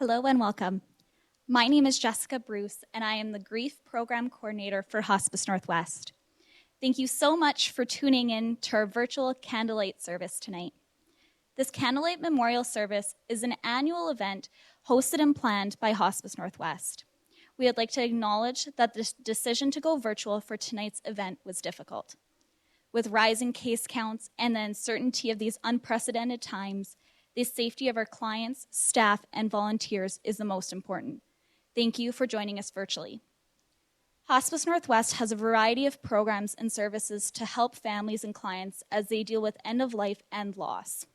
Hello and welcome. My name is Jessica Bruce, and I am the Grief Program Coordinator for Hospice Northwest. Thank you so much for tuning in to our virtual Candlelight service tonight. This Candlelight Memorial Service is an annual event hosted and planned by Hospice Northwest. We would like to acknowledge that the decision to go virtual for tonight's event was difficult. With rising case counts and the uncertainty of these unprecedented times, the safety of our clients, staff, and volunteers is the most important. Thank you for joining us virtually. Hospice Northwest has a variety of programs and services to help families and clients as they deal with end of life and loss.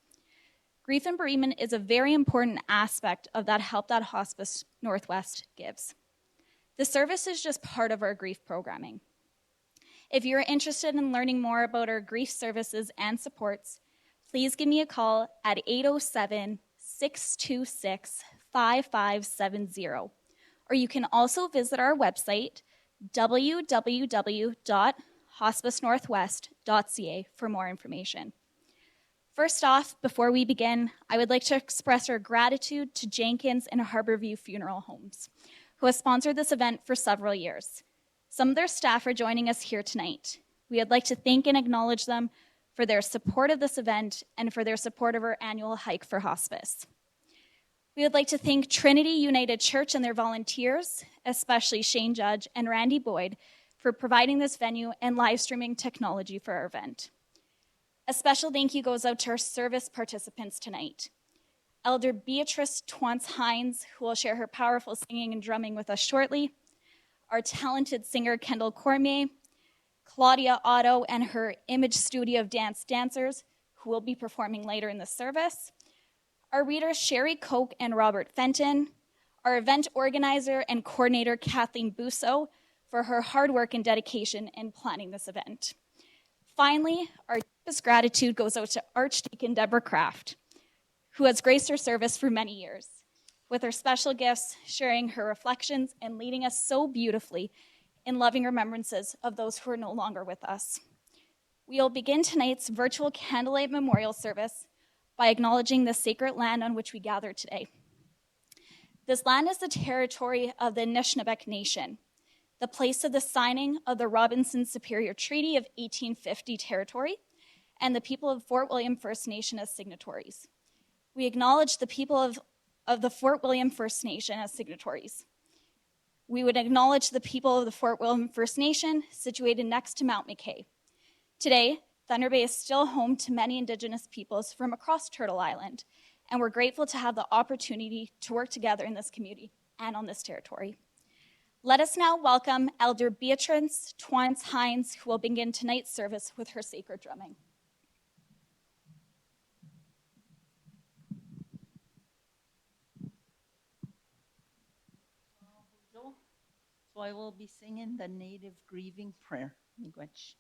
Grief and bereavement is a very important aspect of that help that Hospice Northwest gives. The service is just part of our grief programming. If you're interested in learning more about our grief services and supports, please give me a call at 807-626-5570. Or you can also visit our website, www.hospicenorthwest.ca, for more information. First off, before we begin, I would like to express our gratitude to Jenkins and Harborview Funeral Homes, who has sponsored this event for several years. Some of their staff are joining us here tonight. We would like to thank and acknowledge them for their support of this event and for their support of our annual hike for hospice. We would like to thank Trinity United Church and their volunteers, especially Shane Judge and Randy Boyd, for providing this venue and live streaming technology for our event. A special thank you goes out to our service participants tonight. Elder Beatrice Hines, who will share her powerful singing and drumming with us shortly, our talented singer Kendall Cormier, Claudia Otto and her Image Studio of Dance Dancers, who will be performing later in the service, our readers Sherry Koch and Robert Fenton, our event organizer and coordinator Kathleen Busso for her hard work and dedication in planning this event. Finally, our deepest gratitude goes out to Archdeacon Deborah Kraft, who has graced her service for many years, with her special gifts, sharing her reflections and leading us so beautifully in loving remembrances of those who are no longer with us. We will begin tonight's virtual Candlelight Memorial Service by acknowledging the sacred land on which we gather today. This land is the territory of the Anishinaabe Nation, the place of the signing of the Robinson Superior Treaty of 1850 territory, and the people of Fort William First Nation as signatories. We acknowledge the people of the Fort William First Nation as signatories. We would acknowledge the people of the Fort William First Nation situated next to Mount McKay. Today, Thunder Bay is still home to many Indigenous peoples from across Turtle Island, and we're grateful to have the opportunity to work together in this community and on this territory. Let us now welcome Elder Beatrice Hines, who will begin tonight's service with her sacred drumming. So I will be singing the Native Grieving Prayer. Miigwech.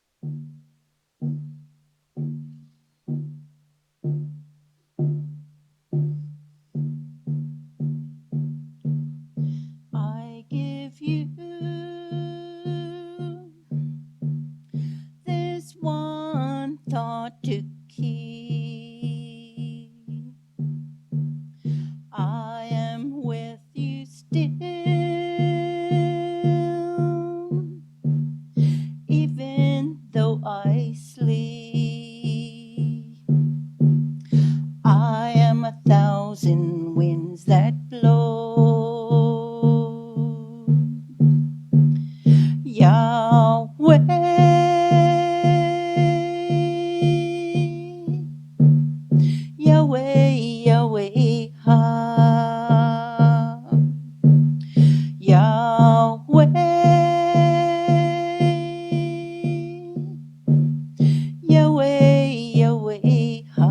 I give you this one thought to keep. I am with you still. Even though I sleep, I am 1,000 winds that blow. Yahweh, Yahweh, Yahweh, ha. Yahweh, Yahweh, Yahweh, ha.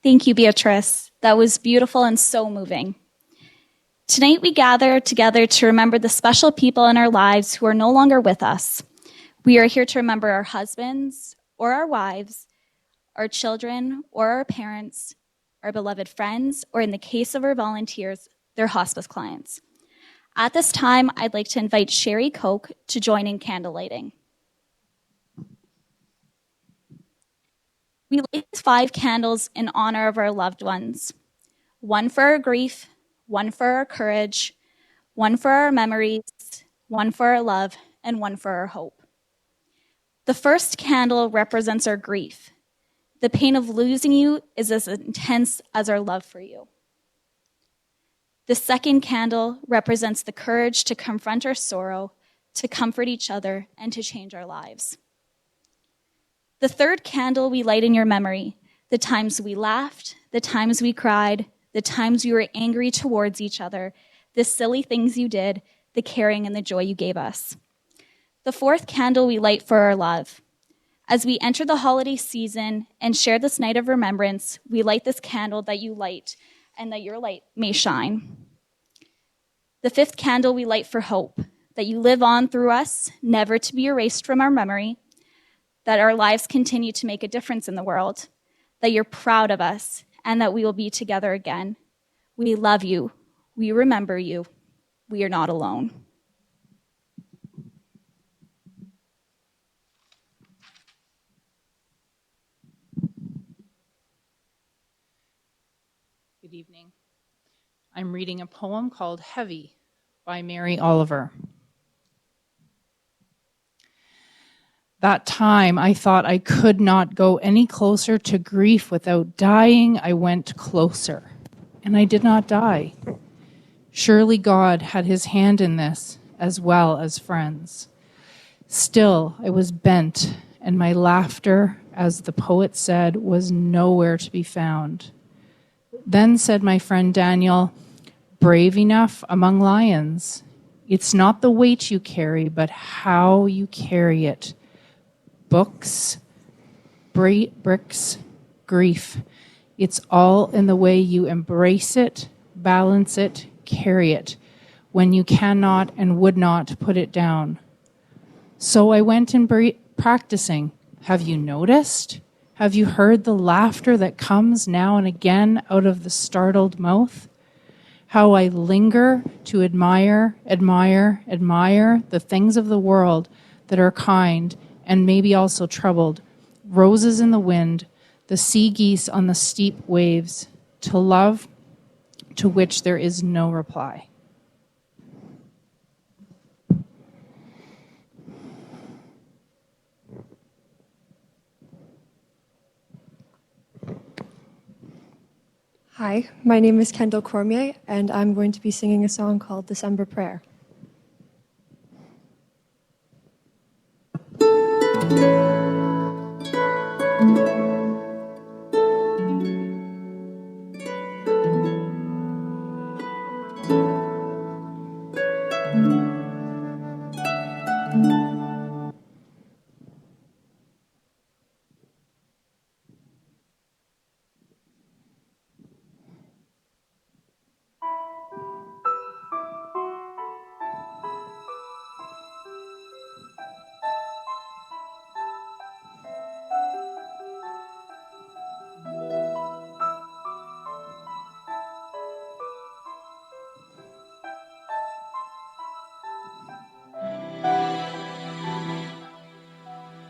Thank you, Beatrice. That was beautiful and so moving. Tonight we gather together to remember the special people in our lives who are no longer with us. We are here to remember our husbands or our wives, our children or our parents, our beloved friends, or in the case of our volunteers, their hospice clients. At this time, I'd like to invite Sherry Koch to join in candlelighting. We light 5 candles in honor of our loved ones. One for our grief, one for our courage, one for our memories, one for our love, and one for our hope. The first candle represents our grief. The pain of losing you is as intense as our love for you. The second candle represents the courage to confront our sorrow, to comfort each other, and to change our lives. The third candle we light in your memory, the times we laughed, the times we cried, the times we were angry towards each other, the silly things you did, the caring and the joy you gave us. The fourth candle we light for our love. As we enter the holiday season and share this night of remembrance, we light this candle that you light and that your light may shine. The fifth candle we light for hope, that you live on through us, never to be erased from our memory, that our lives continue to make a difference in the world, that you're proud of us, and that we will be together again. We love you. We remember you. We are not alone. Good evening. I'm reading a poem called Heavy by Mary Oliver. That time I thought I could not go any closer to grief without dying. I went closer, and I did not die. Surely God had his hand in this, as well as friends. Still, I was bent, and my laughter, as the poet said, was nowhere to be found. Then said my friend Daniel, brave enough among lions. It's not the weight you carry, but how you carry it. Books, bricks, grief. It's all in the way you embrace it, balance it, carry it, when you cannot and would not put it down. So I went in practicing. Have you noticed? Have you heard the laughter that comes now and again out of the startled mouth? How I linger to admire the things of the world that are kind and maybe also troubled, roses in the wind, the sea geese on the steep waves, to love to which there is no reply. Hi, my name is Kendall Cormier, and I'm going to be singing a song called December Prayer.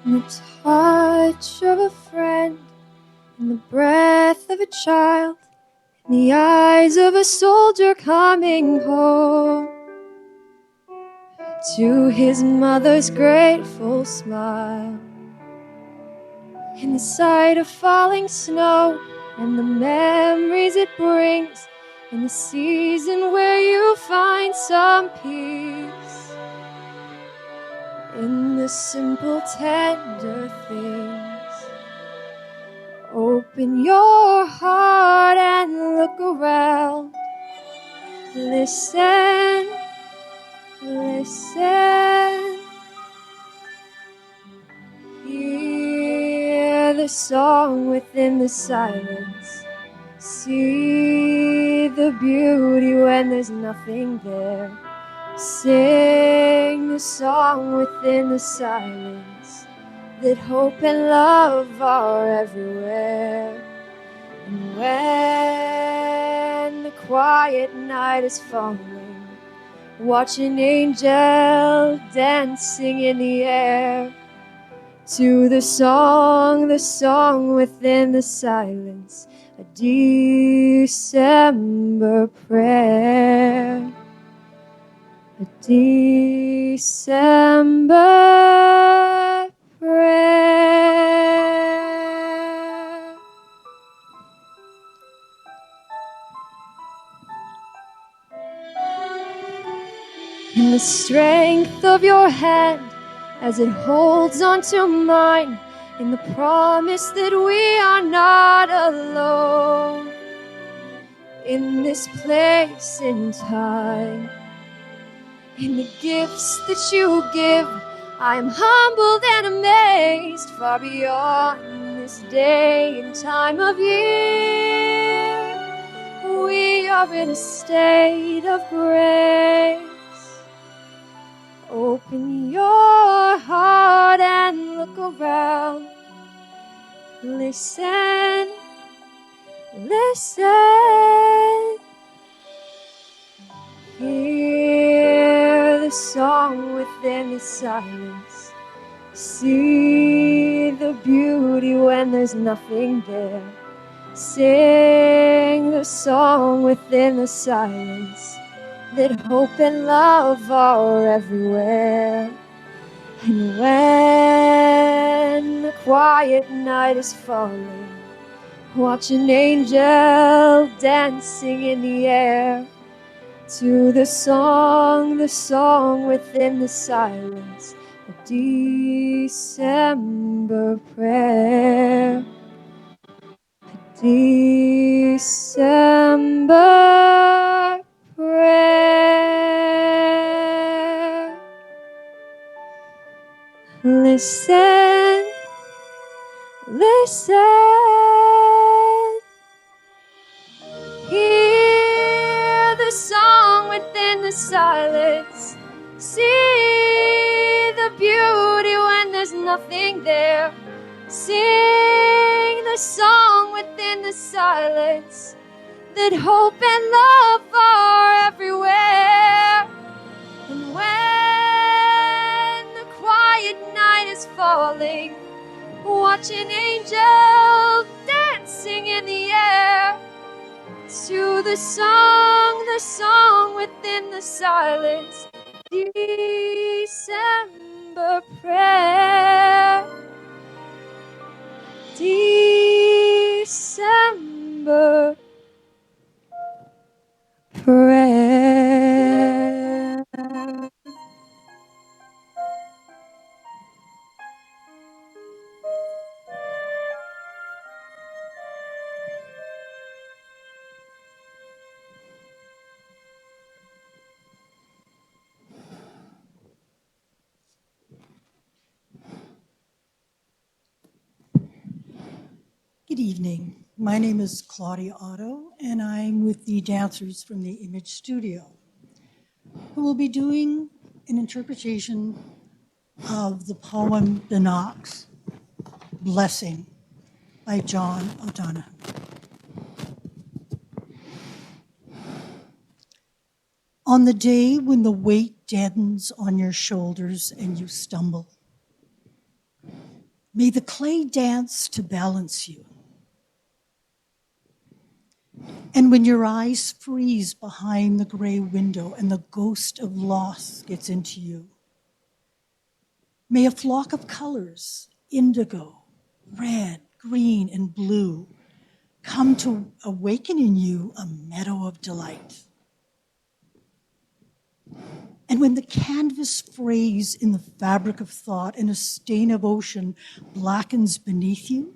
In the touch of a friend, in the breath of a child, in the eyes of a soldier coming home, to his mother's grateful smile, in the sight of falling snow and the memories it brings, in the season where you find some peace, in the simple tender things. Open your heart and look around. Listen, listen. Hear the song within the silence. See the beauty when there's nothing there. Sing the song within the silence, that hope and love are everywhere. And when the quiet night is falling, watch an angel dancing in the air. To the song within the silence, a December prayer. A December prayer. In the strength of your hand, as it holds onto mine, in the promise that we are not alone, in this place in time, in the gifts that you give, I am humbled and amazed, far beyond this day and time of year. We are in a state of grace. Open your heart and look around. Listen, listen. Hear the song within the silence. See the beauty when there's nothing there. Sing the song within the silence, that hope and love are everywhere. And when the quiet night is falling, watch an angel dancing in the air. To the song within the silence, a December prayer. December prayer. Listen, listen. Hear the song within the silence. See the beauty when there's nothing there. Sing the song within the silence, that hope and love are everywhere. And when the quiet night is falling, watch an angel dancing in the air. To the song within the silence, December prayer. December prayer. Good evening. My name is Claudia Otto, and I'm with the dancers from the Image Studio, who will be doing an interpretation of the poem The Knox, Blessing, by John O'Donohue. On the day when the weight deadens on your shoulders and you stumble, may the clay dance to balance you. And when your eyes freeze behind the gray window and the ghost of loss gets into you, may a flock of colors, indigo, red, green, and blue, come to awaken in you a meadow of delight. And when the canvas frays in the fabric of thought and a stain of ocean blackens beneath you,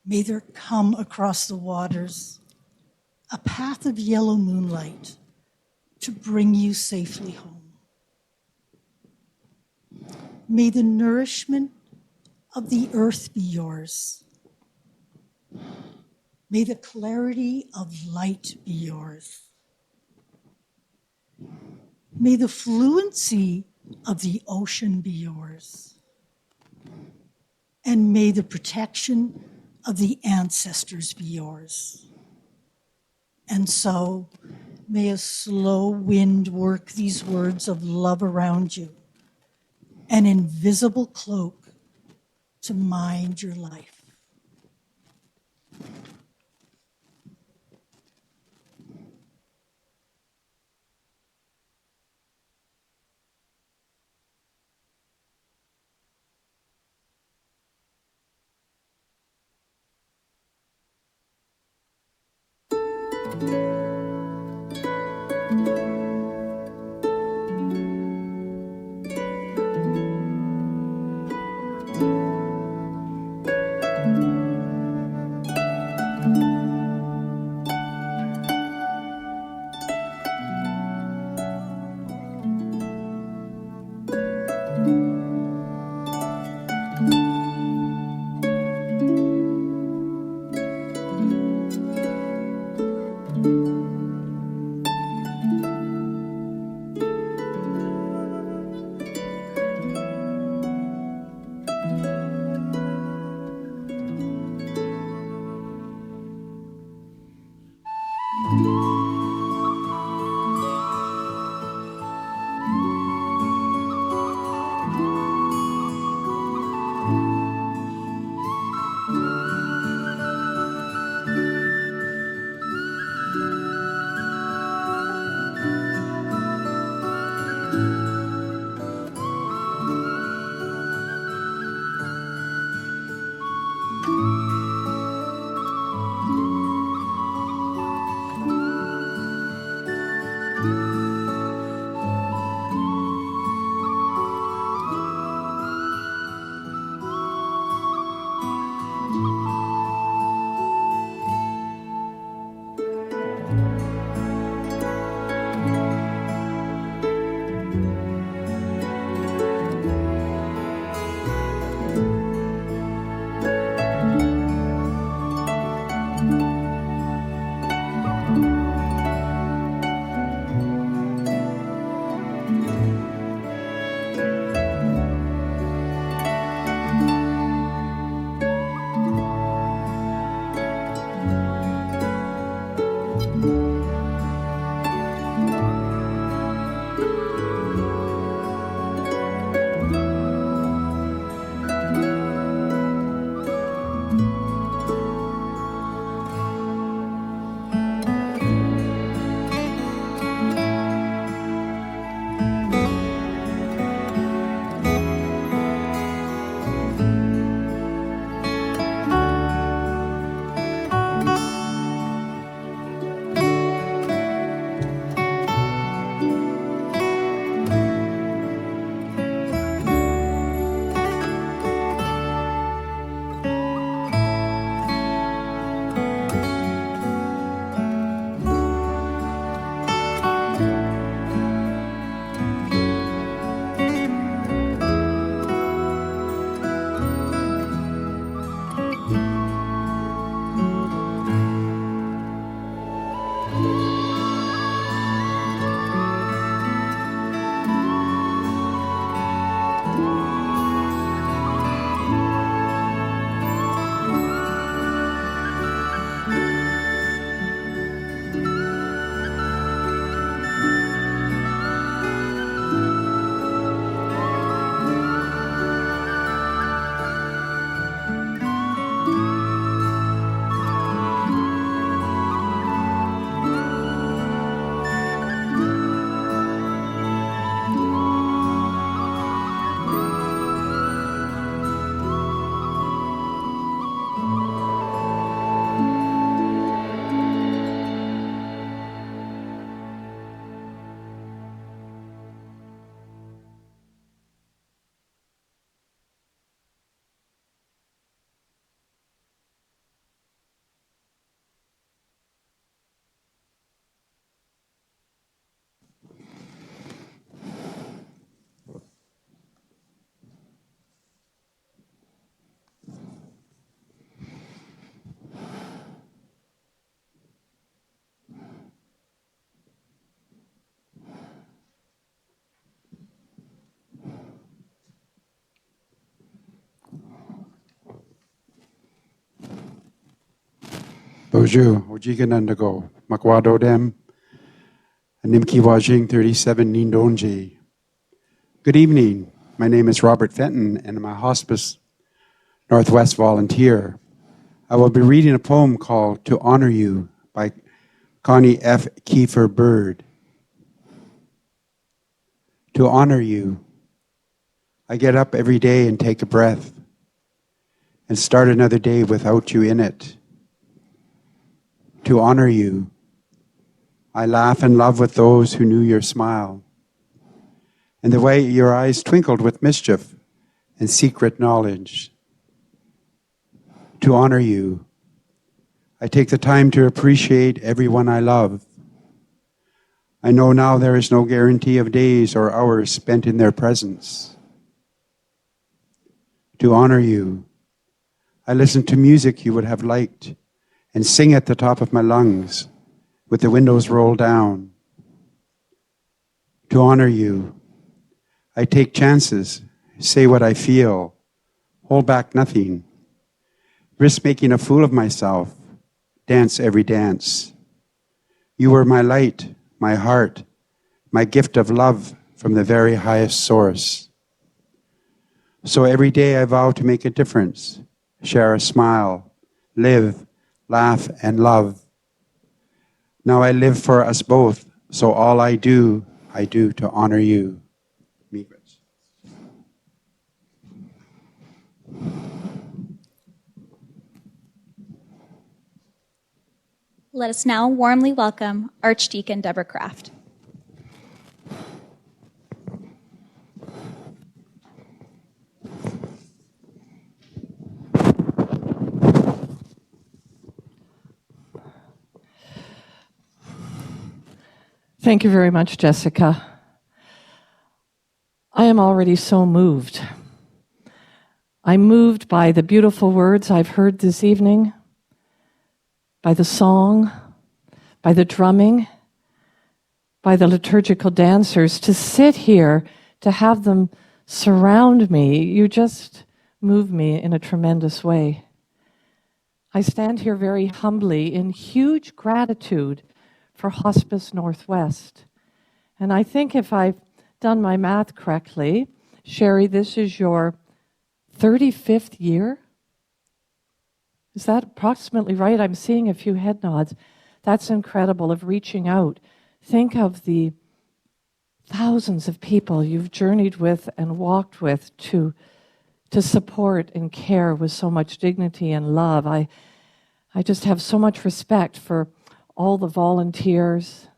may there come across the waters a path of yellow moonlight to bring you safely home. May the nourishment of the earth be yours. May the clarity of light be yours. May the fluency of the ocean be yours. And may the protection of the ancestors be yours. And so, may a slow wind work these words of love around you, an invisible cloak to mind your life. Bonjour, Ojiganandago, Makwado Dem, Nimki Wajing 37 Nindonji. Good evening. My name is Robert Fenton, and I'm a Hospice Northwest volunteer. I will be reading a poem called To Honor You by Connie F. Kiefer Bird. To honor you, I get up every day and take a breath and start another day without you in it. To honor you, I laugh and love with those who knew your smile and the way your eyes twinkled with mischief and secret knowledge. To honor you, I take the time to appreciate everyone I love. I know now there is no guarantee of days or hours spent in their presence. To honor you, I listen to music you would have liked and sing at the top of my lungs with the windows rolled down. To honor you, I take chances, say what I feel, hold back nothing, risk making a fool of myself, dance every dance. You were my light, my heart, my gift of love from the very highest source. So every day I vow to make a difference, share a smile, live, laugh, and love. Now I live for us both, so all I do to honor you. Miigwech. Let us now warmly welcome Archdeacon Deborah Kraft. Thank you very much, Jessica. I am already so moved. I'm moved by the beautiful words I've heard this evening, by the song, by the drumming, by the liturgical dancers. To sit here, to have them surround me, you just move me in a tremendous way. I stand here very humbly in huge gratitude for Hospice Northwest. And I think if I've done my math correctly, Sherry, this is your 35th year? Is that approximately right? I'm seeing a few head nods. That's incredible, of reaching out. Think of the thousands of people you've journeyed with and walked with to support and care with so much dignity and love. I just have so much respect for all the volunteers,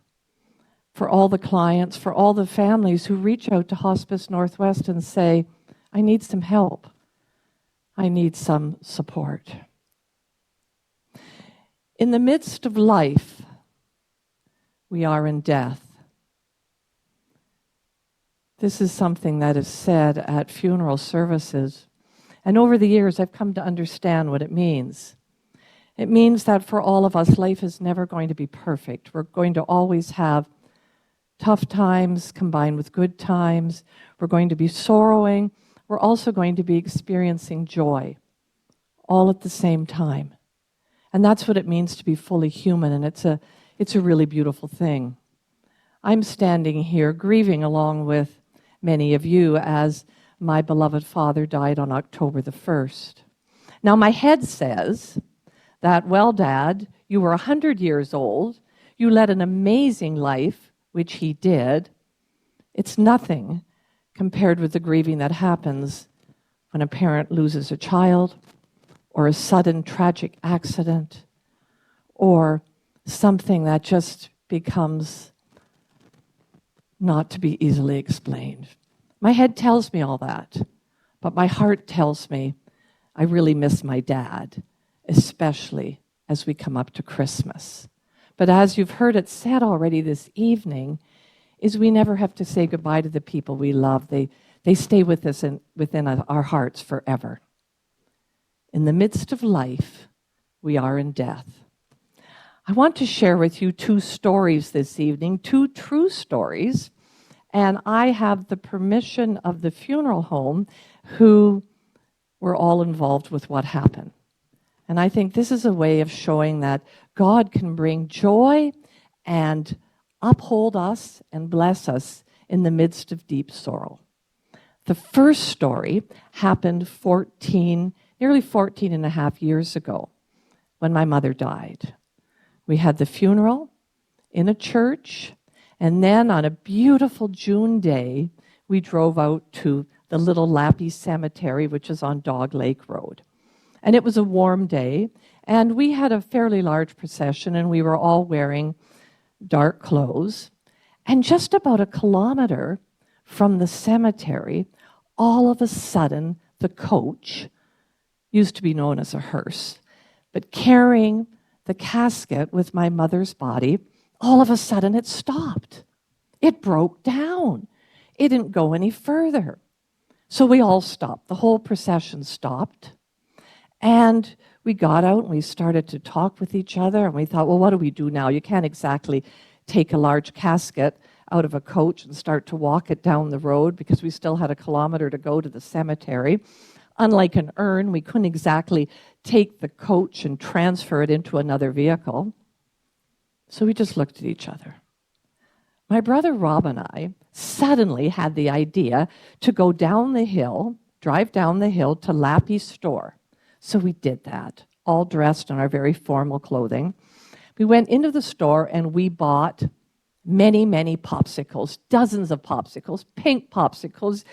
for all the clients, for all the families who reach out to Hospice Northwest and say, I need some help. I need some support. In the midst of life, we are in death. This is something that is said at funeral services. And over the years, I've come to understand what it means. It means that for all of us, life is never going to be perfect. We're going to always have tough times combined with good times. We're going to be sorrowing. We're also going to be experiencing joy, all at the same time. And that's what it means to be fully human, and it's a really beautiful thing. I'm standing here grieving along with many of you as my beloved father died on October the 1st. Now, my head says that, well, Dad, you were 100 years old, you led an amazing life, which he did. It's nothing compared with the grieving that happens when a parent loses a child, or a sudden tragic accident, or something that just becomes not to be easily explained. My head tells me all that, but my heart tells me I really miss my dad, especially as we come up to Christmas. But as you've heard it said already this evening, is we never have to say goodbye to the people we love. They stay with us within our hearts forever. In the midst of life, we are in death. I want to share with you two stories this evening, two true stories, and I have the permission of the funeral home who were all involved with what happened. And I think this is a way of showing that God can bring joy and uphold us and bless us in the midst of deep sorrow. The first story happened nearly 14 and a half years ago when my mother died. We had the funeral in a church, and then on a beautiful June day, we drove out to the little Lappy Cemetery, which is on Dog Lake Road. And it was a warm day, and we had a fairly large procession, and we were all wearing dark clothes. And just about a kilometer from the cemetery, all of a sudden, the coach, used to be known as a hearse, but carrying the casket with my mother's body, all of a sudden it stopped. It broke down. It didn't go any further. So we all stopped. The whole procession stopped. And we got out and we started to talk with each other. And we thought, well, what do we do now? You can't exactly take a large casket out of a coach and start to walk it down the road because we still had a kilometer to go to the cemetery. Unlike an urn, we couldn't exactly take the coach and transfer it into another vehicle. So we just looked at each other. My brother Rob and I suddenly had the idea to go down the hill, drive down the hill to Lappy's store. So we did that, all dressed in our very formal clothing. We went into the store and we bought many, many popsicles, dozens of popsicles, pink popsicles,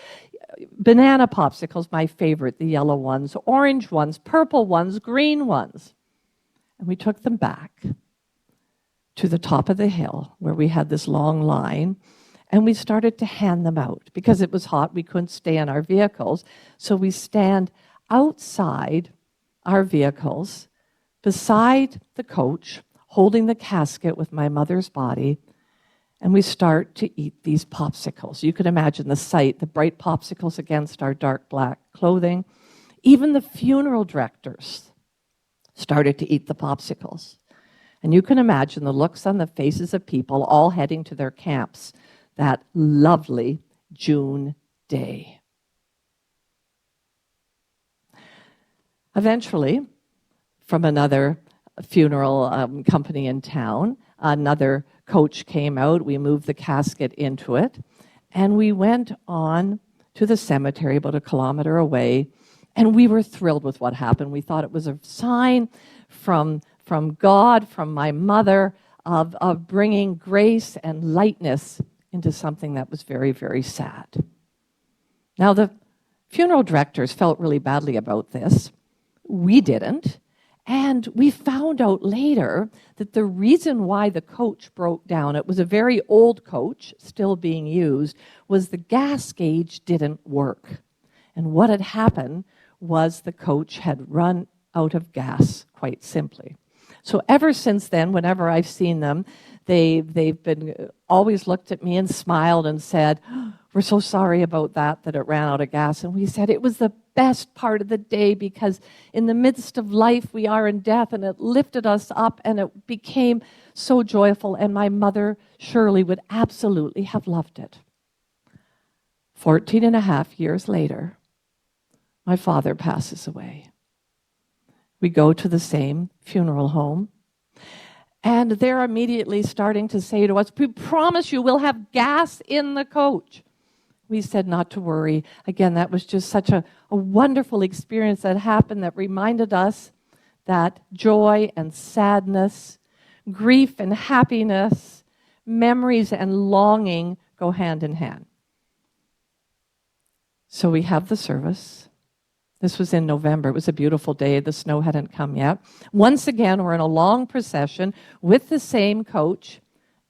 banana popsicles, my favorite, the yellow ones, orange ones, purple ones, green ones. And we took them back to the top of the hill where we had this long line, and we started to hand them out. Because it was hot, we couldn't stay in our vehicles, so we stand outside our vehicles, beside the coach, holding the casket with my mother's body, and we start to eat these popsicles. You can imagine the sight, the bright popsicles against our dark black clothing. Even the funeral directors started to eat the popsicles. And you can imagine the looks on the faces of people all heading to their camps that lovely June day. Eventually, from another funeral company in town, another coach came out. We moved the casket into it, and we went on to the cemetery about a kilometer away, and we were thrilled with what happened. We thought it was a sign from God, from my mother, of bringing grace and lightness into something that was very, very sad. Now, the funeral directors felt really badly about this. We didn't. And we found out later that the reason why the coach broke down, it was a very old coach, still being used, was the gas gauge didn't work. And what had happened was the coach had run out of gas, quite simply. So ever since then, whenever I've seen them, they've been always looked at me and smiled and said, "We're so sorry about that it ran out of gas." And we said it was the best part of the day because in the midst of life we are in death, and it lifted us up and it became so joyful, and my mother Shirley would absolutely have loved it. 14 and a half years later, my father passes away. We go to the same funeral home, and they're immediately starting to say to us, "We promise you we'll have gas in the coach." We said not to worry. Again, that was just such a wonderful experience that happened that reminded us that joy and sadness, grief and happiness, memories and longing go hand in hand. So we have the service. This was in November. It was a beautiful day. The snow hadn't come yet. Once again, we're in a long procession with the same coach,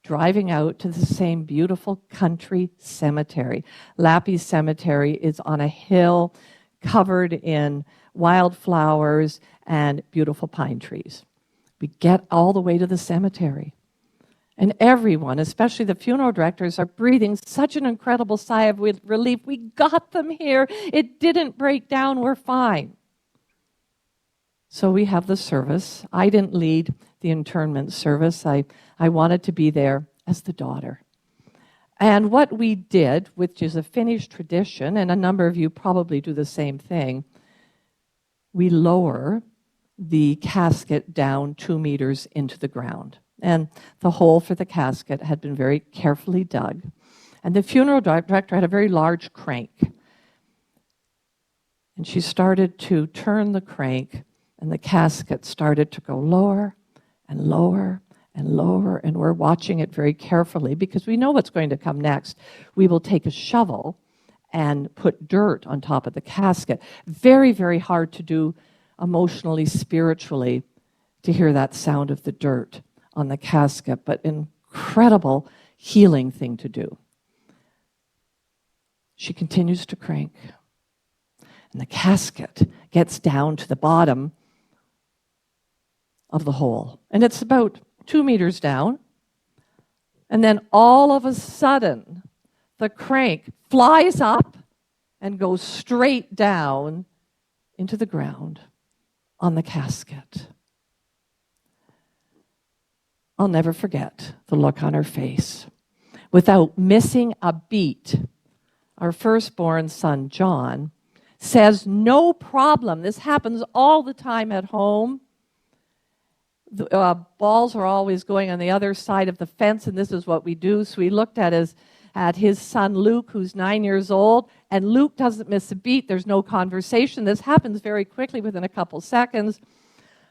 driving out to the same beautiful country cemetery. Lappy Cemetery is on a hill covered in wildflowers and beautiful pine trees. We get all the way to the cemetery. And everyone, especially the funeral directors, are breathing such an incredible sigh of relief. We got them here. It didn't break down. We're fine. So we have the service. I didn't lead the internment service. I wanted to be there as the daughter. And what we did, which is a Finnish tradition, and a number of you probably do the same thing, we lower the casket down 2 meters into the ground. And the hole for the casket had been very carefully dug. And the funeral director had a very large crank. And she started to turn the crank, and the casket started to go lower and lower and lower. And we're watching it very carefully because we know what's going to come next. We will take a shovel and put dirt on top of the casket. Very, very hard to do emotionally, spiritually, to hear that sound of the dirt on the casket, but incredible healing thing to do. She continues to crank, and the casket gets down to the bottom of the hole. And it's about 2 meters down. And then all of a sudden, the crank flies up and goes straight down into the ground on the casket. I'll never forget the look on her face. Without missing a beat, our firstborn son, John, says, "No problem. This happens all the time at home. The balls are always going on the other side of the fence, and this is what we do." So we looked at his son, Luke, who's 9 years old, and Luke doesn't miss a beat. There's no conversation. This happens very quickly within a couple seconds.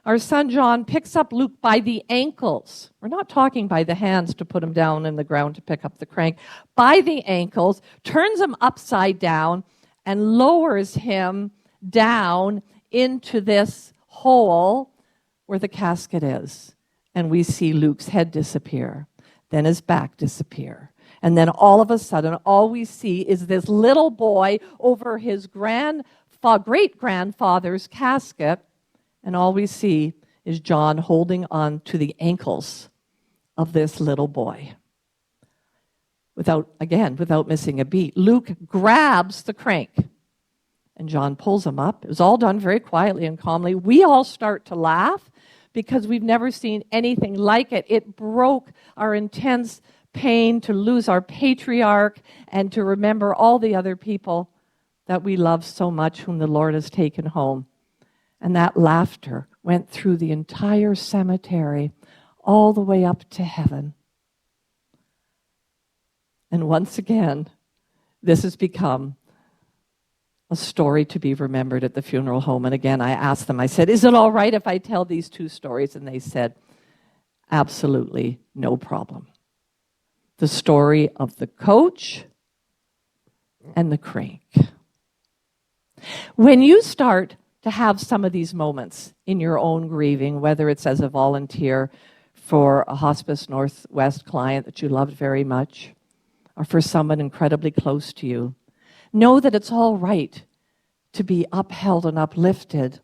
Our son, John, picks up Luke by the ankles. We're not talking by the hands to put him down in the ground to pick up the crank. By the ankles, turns him upside down, and lowers him down into this hole where the casket is. And we see Luke's head disappear, then his back disappear. And then all of a sudden, all we see is this little boy over his great-grandfather's casket, and all we see is John holding on to the ankles of this little boy. Without missing a beat. Luke grabs the crank, and John pulls him up. It was all done very quietly and calmly. We all start to laugh because we've never seen anything like it. It broke our intense pain to lose our patriarch and to remember all the other people that we love so much whom the Lord has taken home. And that laughter went through the entire cemetery all the way up to heaven. And once again, this has become a story to be remembered at the funeral home. And again, I asked them, I said, "Is it all right if I tell these two stories?" And they said, "Absolutely no problem." The story of the coach and the crank. When you start to have some of these moments in your own grieving, whether it's as a volunteer for a Hospice Northwest client that you loved very much, or for someone incredibly close to you, know that it's all right to be upheld and uplifted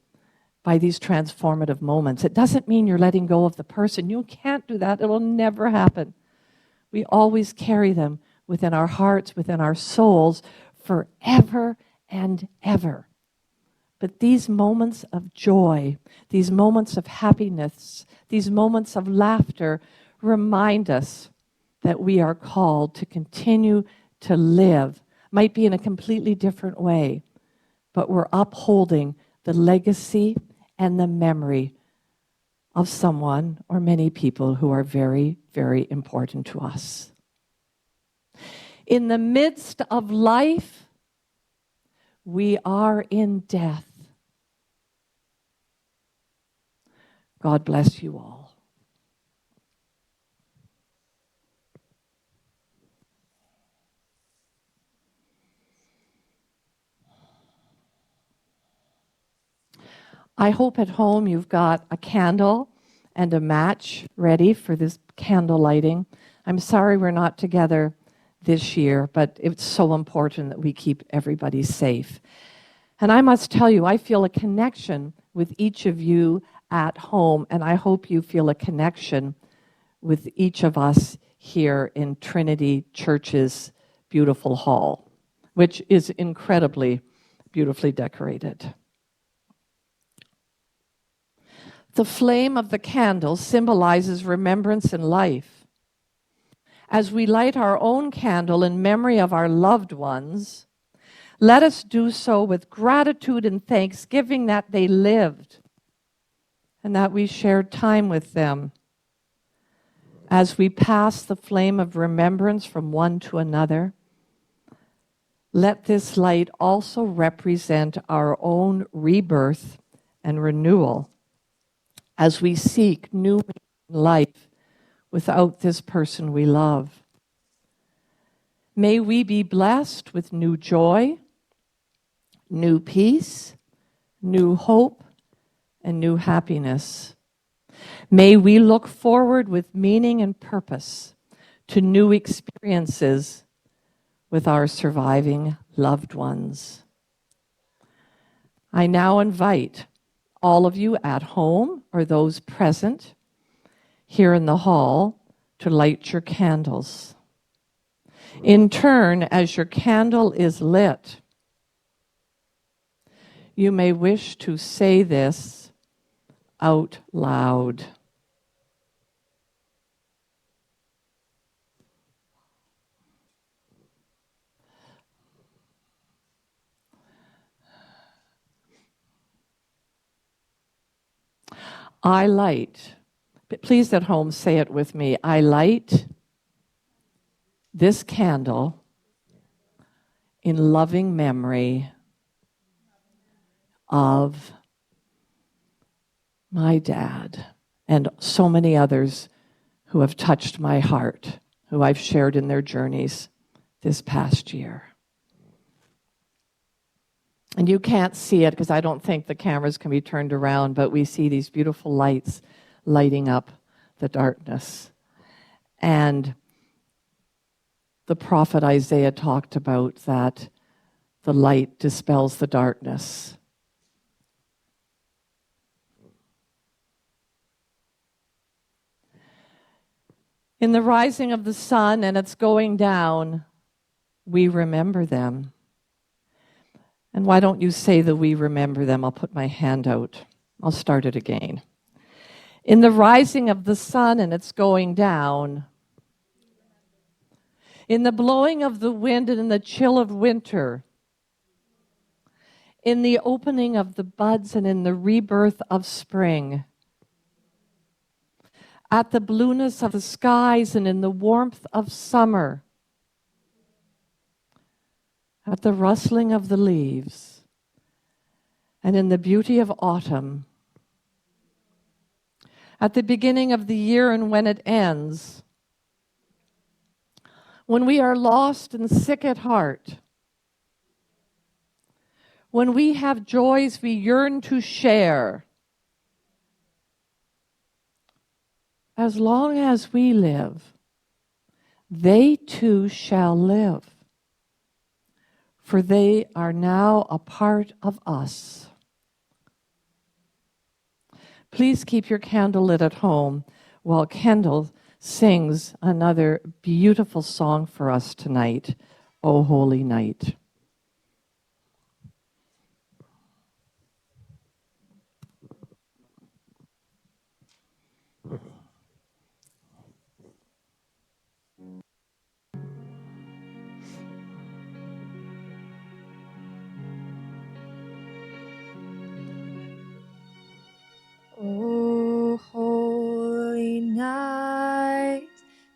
by these transformative moments. It doesn't mean you're letting go of the person. You can't do that. It will never happen. We always carry them within our hearts, within our souls, forever and ever. But these moments of joy, these moments of happiness, these moments of laughter remind us that we are called to continue to live. Might be in a completely different way, but we're upholding the legacy and the memory of someone or many people who are very, very important to us. In the midst of life, we are in death. God bless you all. I hope at home you've got a candle and a match ready for this candle lighting. I'm sorry we're not together this year, but it's so important that we keep everybody safe. And I must tell you, I feel a connection with each of you at home, and I hope you feel a connection with each of us here in Trinity Church's beautiful hall, which is incredibly beautifully decorated. The flame of the candle symbolizes remembrance and life. As we light our own candle in memory of our loved ones, let us do so with gratitude and thanksgiving that they lived, and that we shared time with them. As we pass the flame of remembrance from one to another, let this light also represent our own rebirth and renewal as we seek new life without this person we love. May we be blessed with new joy, new peace, new hope, and new happiness. May we look forward with meaning and purpose to new experiences with our surviving loved ones. I now invite all of you at home or those present here in the hall to light your candles. In turn, as your candle is lit, you may wish to say this out loud. I light, but please at home say it with me. I light this candle in loving memory of my dad and so many others who have touched my heart, who I've shared in their journeys this past year. And you can't see it because I don't think the cameras can be turned around, but we see these beautiful lights lighting up the darkness. And the prophet Isaiah talked about that the light dispels the darkness. In the rising of the sun and its going down, we remember them. And why don't you say that we remember them? I'll put my hand out. I'll start it again. In the rising of the sun and its going down, in the blowing of the wind and in the chill of winter, in the opening of the buds and in the rebirth of spring, at the blueness of the skies and in the warmth of summer, at the rustling of the leaves, and in the beauty of autumn, at the beginning of the year and when it ends, when we are lost and sick at heart, when we have joys we yearn to share, as long as we live, they too shall live. For they are now a part of us. Please keep your candle lit at home while Kendall sings another beautiful song for us tonight, O Holy Night. Oh, holy night,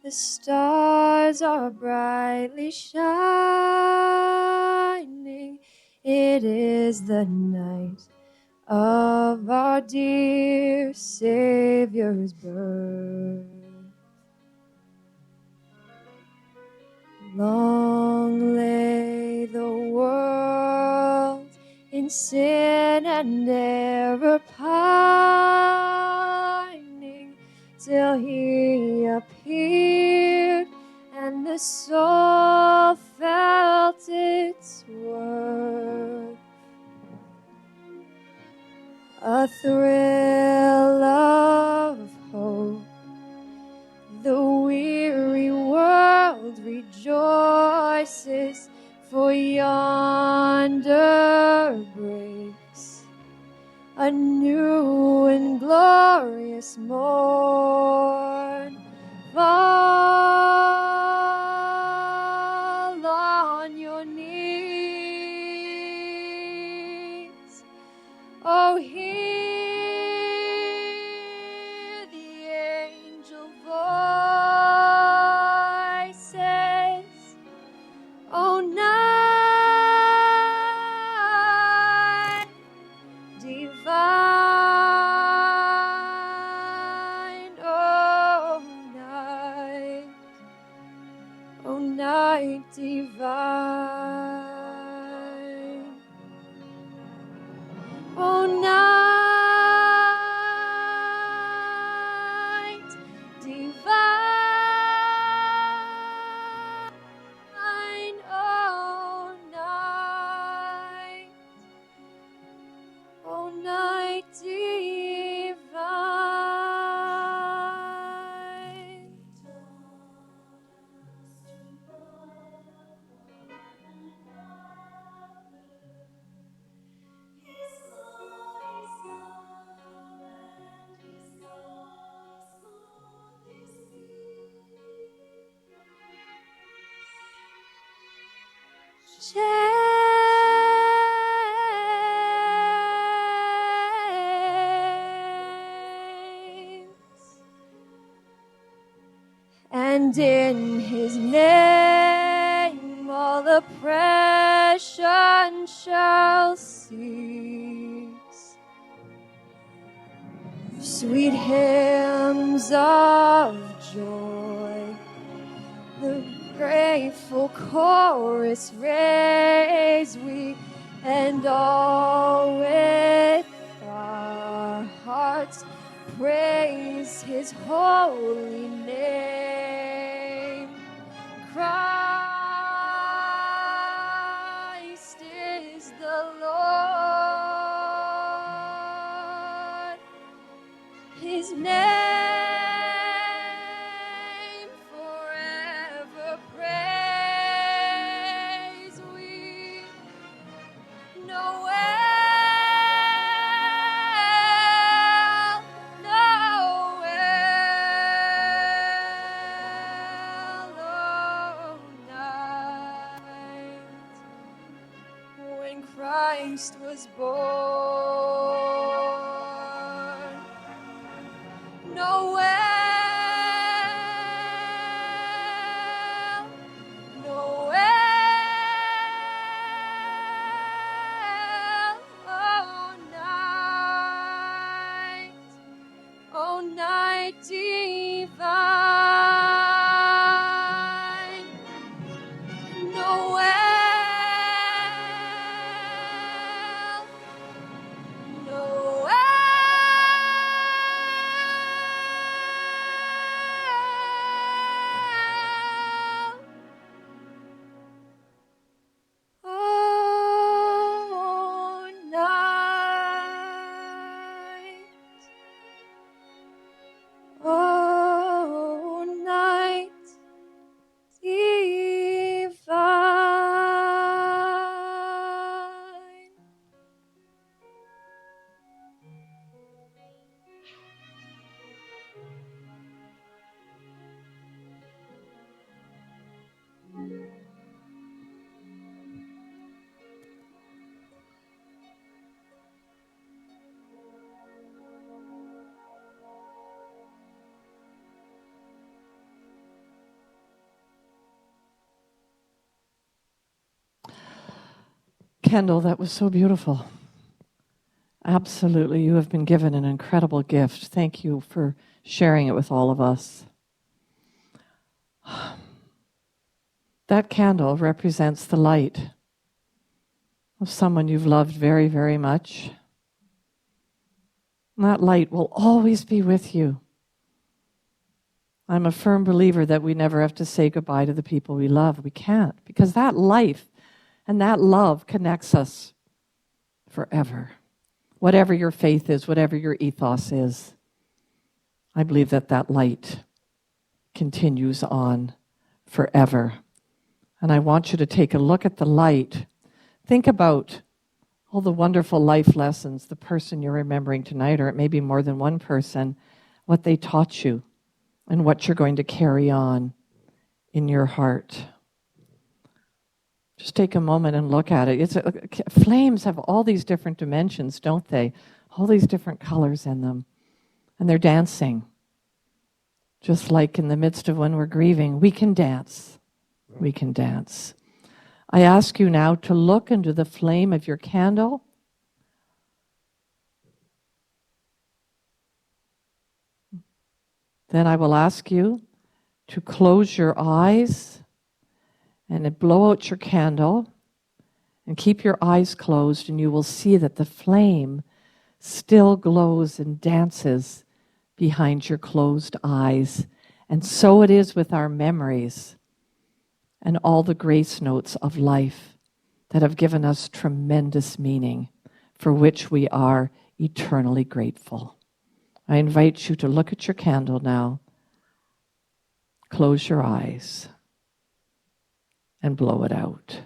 the stars are brightly shining. It is the night of our dear Savior's birth. Long lay the world in sin and error pining, till he appeared and the soul felt its worth. A thrill of hope, the weary world rejoices, for yonder breaks a new and glorious morn. Fall on your knees, oh, hear night divine. James, and in his name all oppression shall cease. Sweet hymns of joy, the grateful chorus raise we, and all with our hearts praise his holy name. Christ is the Lord. His name forever praise we. Noel, oh night when Christ was born. Noel, Noel, oh night divine. Noel, Noel. Oh, night. Oh, night divine. Kendall, that was so beautiful. Absolutely. You have been given an incredible gift. Thank you for sharing it with all of us. That candle represents the light of someone you've loved very, very much. And that light will always be with you. I'm a firm believer that we never have to say goodbye to the people we love. We can't, because that life and that love connects us forever. Whatever your faith is, whatever your ethos is, I believe that that light continues on forever. And I want you to take a look at the light. Think about all the wonderful life lessons the person you're remembering tonight, or it may be more than one person, what they taught you and what you're going to carry on in your heart. Just take a moment and look at it. Flames have all these different dimensions, don't they? All these different colors in them. And they're dancing. Just like in the midst of when we're grieving, we can dance. We can dance. I ask you now to look into the flame of your candle. Then I will ask you to close your eyes and blow out your candle and keep your eyes closed, and you will see that the flame still glows and dances behind your closed eyes. And so it is with our memories and all the grace notes of life that have given us tremendous meaning, for which we are eternally grateful. I invite you to look at your candle now, close your eyes, and blow it out.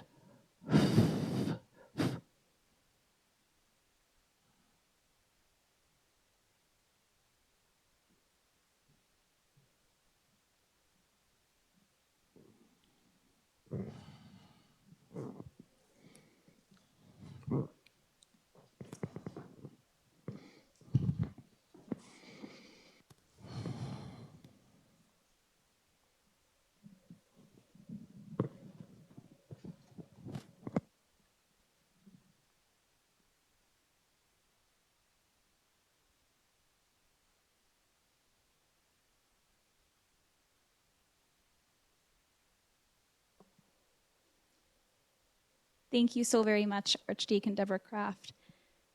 Thank you so very much, Archdeacon Deborah Kraft.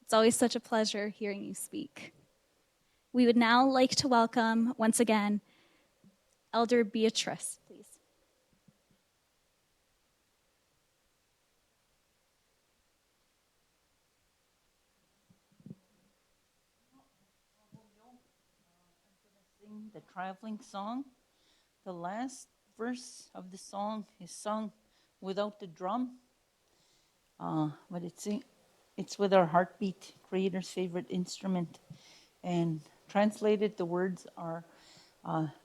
It's always such a pleasure hearing you speak. We would now like to welcome, once again, Elder Beatrice, please. Sing the traveling song. The last verse of the song is sung without the drum, but it's with our heartbeat, Creator's favorite instrument. And translated, the words are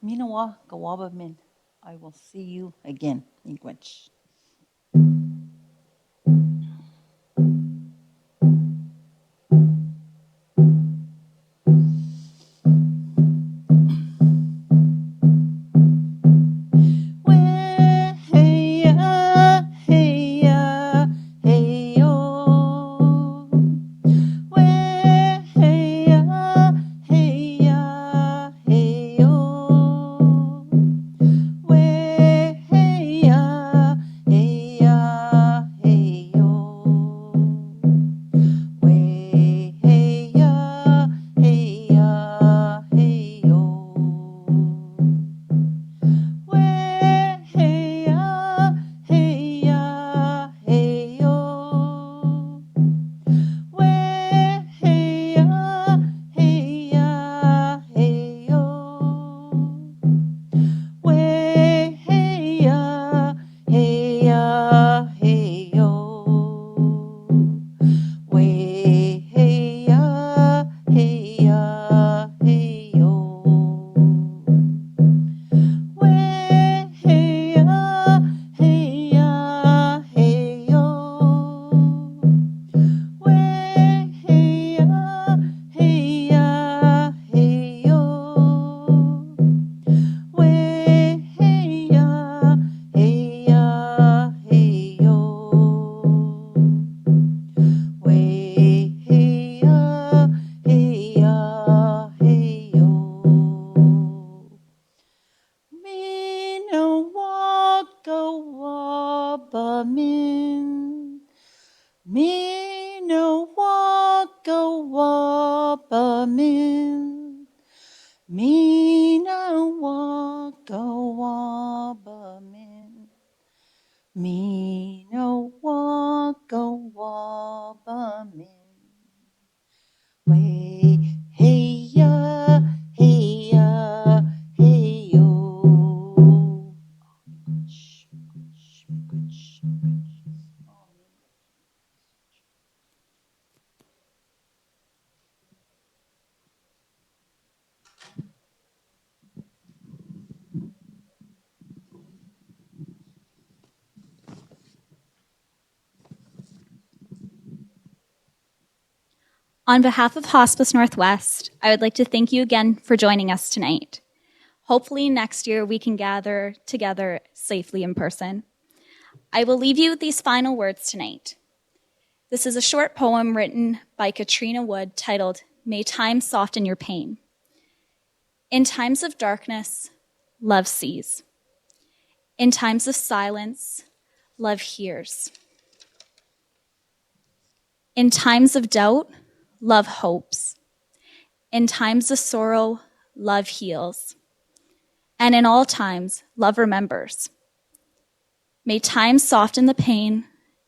Minawa Gawaba Min, I will see you again, Miigwech. On behalf of Hospice Northwest, I would like to thank you again for joining us tonight. Hopefully next year we can gather together safely in person. I will leave you with these final words tonight. This is a short poem written by Katrina Wood titled, May Time Soften Your Pain. In times of darkness, love sees. In times of silence, love hears. In times of doubt, love hopes. In times of sorrow, love heals. And in all times, love remembers. May time soften the pain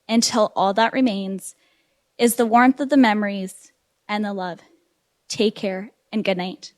until all that remains is the warmth of the memories and the love Take care and good night.